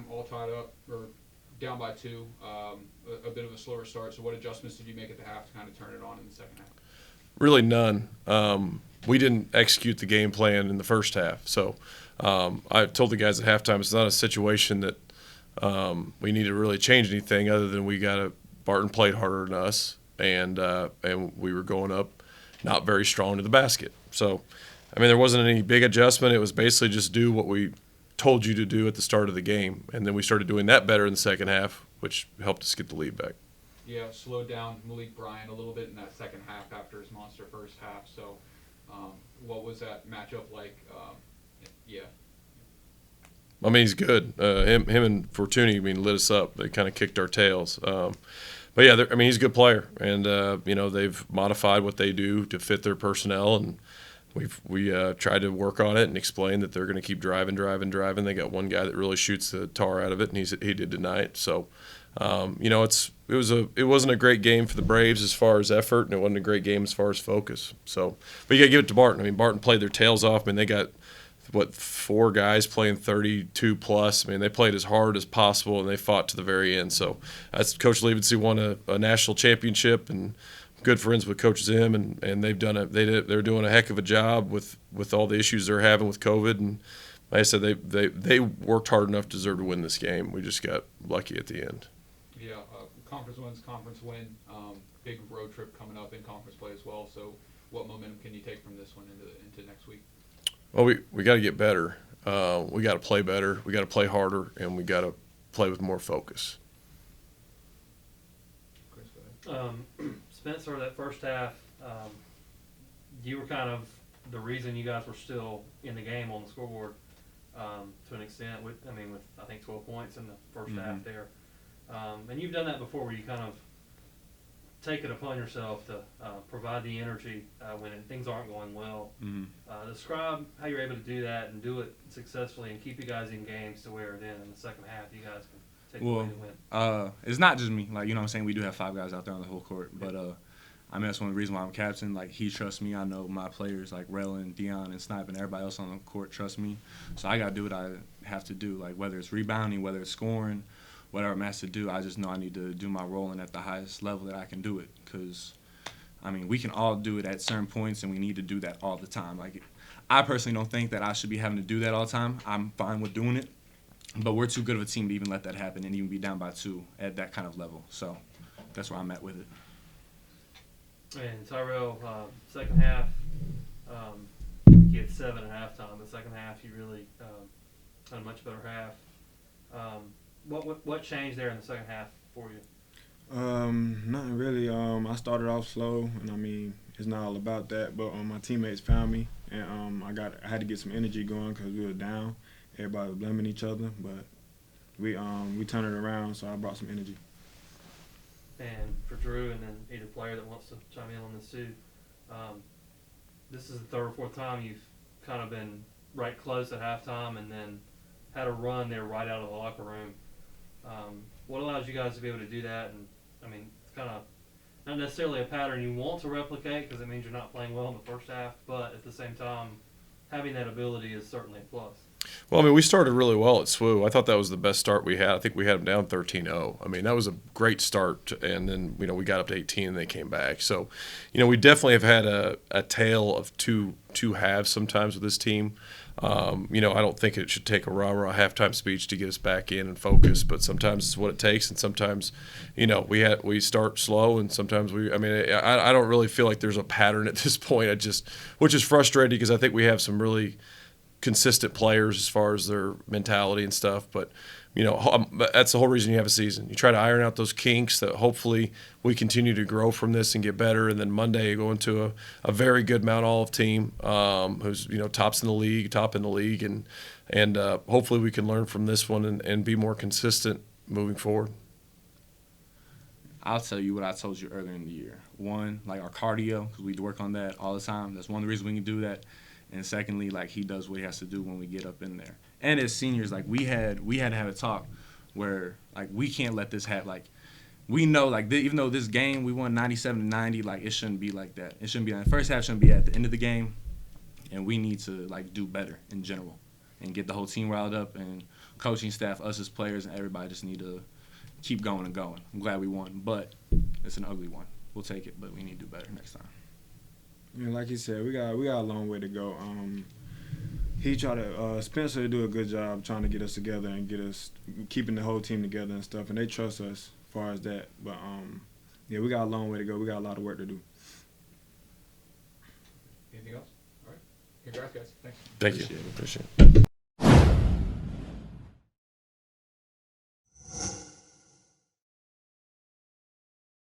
halftime, all tied up or down by 2, a bit of a slower start. So what adjustments did you make at the half to kind of turn it on in the second half? Really none. We didn't execute the game plan in the first half. So I told the guys at halftime it's not a situation that we need to really change anything other than Barton played harder than us, and we were going up not very strong to the basket. So, I mean, there wasn't any big adjustment. It was basically just do what we told you to do at the start of the game, and then we started doing that better in the second half, which helped us get the lead back. Yeah, slowed down Malik Bryant a little bit in that second half after his monster first half. So, what was that matchup like? Yeah. I mean, he's good. Him and Fortuny, lit us up. They kind of kicked our tails. But yeah, he's a good player, and they've modified what they do to fit their personnel, and we tried to work on it and explain that they're going to keep driving. They got one guy that really shoots the tar out of it, and he did tonight. So, it wasn't a great game for the Braves as far as effort, and it wasn't a great game as far as focus. So, but you got to give it to Barton. I mean, Barton played their tails off. I mean, they got 4 guys playing 32 plus. I mean, they played as hard as possible and they fought to the very end. So that's Coach Levi won a national championship, and good friends with Coach Zim, and they've done they're doing a heck of a job with all the issues they're having with COVID. And like I said, they worked hard enough to deserve to win this game. We just got lucky at the end. Yeah, conference win. Big road trip coming up in conference play as well. So what momentum can you take from this one into next week? Well, we got to get better. We got to play better. We got to play harder, and we got to play with more focus. Chris, go ahead. Spencer, that first half, you were kind of the reason you guys were still in the game on the scoreboard to an extent. With I think 12 points in the first half there, and you've done that before, where you kind of take it upon yourself to provide the energy when things aren't going well. Describe how you're able to do that and do it successfully and keep you guys in games to where then in the second half you guys can take away the win. It's not just me. Like, you know what I'm saying? We do have 5 guys out there on the whole court. But, that's one of the reasons why I'm captain. Like, he trusts me. I know my players, like Rellin, Dion, and Snipe, and everybody else on the court trust me. So I got to do what I have to do. Like, whether it's rebounding, whether it's scoring, whatever I'm asked to do, I just know I need to do my role and at the highest level that I can do it. Because, we can all do it at certain points, and we need to do that all the time. Like, I personally don't think that I should be having to do that all the time. I'm fine with doing it. But we're too good of a team to even let that happen and even be down by 2 at that kind of level. So that's where I'm at with it. And Tyrell, second half, you had 7 at halftime. The second half, you really had a much better half. What changed there in the second half for you? Nothing really. I started off slow, and it's not all about that. But my teammates found me, and I had to get some energy going because we were down. Everybody was blaming each other, but we turned it around. So I brought some energy. And for Drew, and then either player that wants to chime in on this too, this is the 3rd or 4th time you've kind of been right close at halftime, and then had a run there right out of the locker room. What allows you guys to be able to do that? And it's kind of not necessarily a pattern you want to replicate because it means you're not playing well in the first half, but at the same time, having that ability is certainly a plus. Well, we started really well at SWU. I thought that was the best start we had. I think we had them down 13-0. That was a great start, and then, we got up to 18 and they came back. So, we definitely have had a tale of two halves sometimes with this team. I don't think it should take a rah-rah halftime speech to get us back in and focus, but sometimes it's what it takes, and sometimes, we start slow, and sometimes I don't really feel like there's a pattern at this point. Which is frustrating because I think we have some really consistent players as far as their mentality and stuff, but that's the whole reason you have a season. You try to iron out those kinks that hopefully we continue to grow from this and get better, and then Monday you go into a very good Mount Olive team who's top in the league, and hopefully we can learn from this one and be more consistent moving forward. I'll tell you what I told you earlier in the year. One, like our cardio, because we work on that all the time. That's one of the reasons we can do that. And secondly, like, he does what he has to do when we get up in there. And as seniors, like, we had to have a talk where, like, we can't let this happen. Like, we know, like, even though this game we won 97-90, like, it shouldn't be like that. It shouldn't be. The first half shouldn't be at the end of the game, and we need to, like, do better in general. and get the whole team riled up. And coaching staff, us as players, and everybody just need to keep going and going. I'm glad we won, but it's an ugly one. We'll take it, but we need to do better next time. Yeah, like he said, we got a long way to go. He tried to Spencer do a good job trying to get us together and get us keeping the whole team together and stuff, and they trust us as far as that. But yeah, we got a long way to go. We got a lot of work to do. Anything else? All right. Congrats, guys. Thanks. Thank you. Appreciate it. Appreciate it.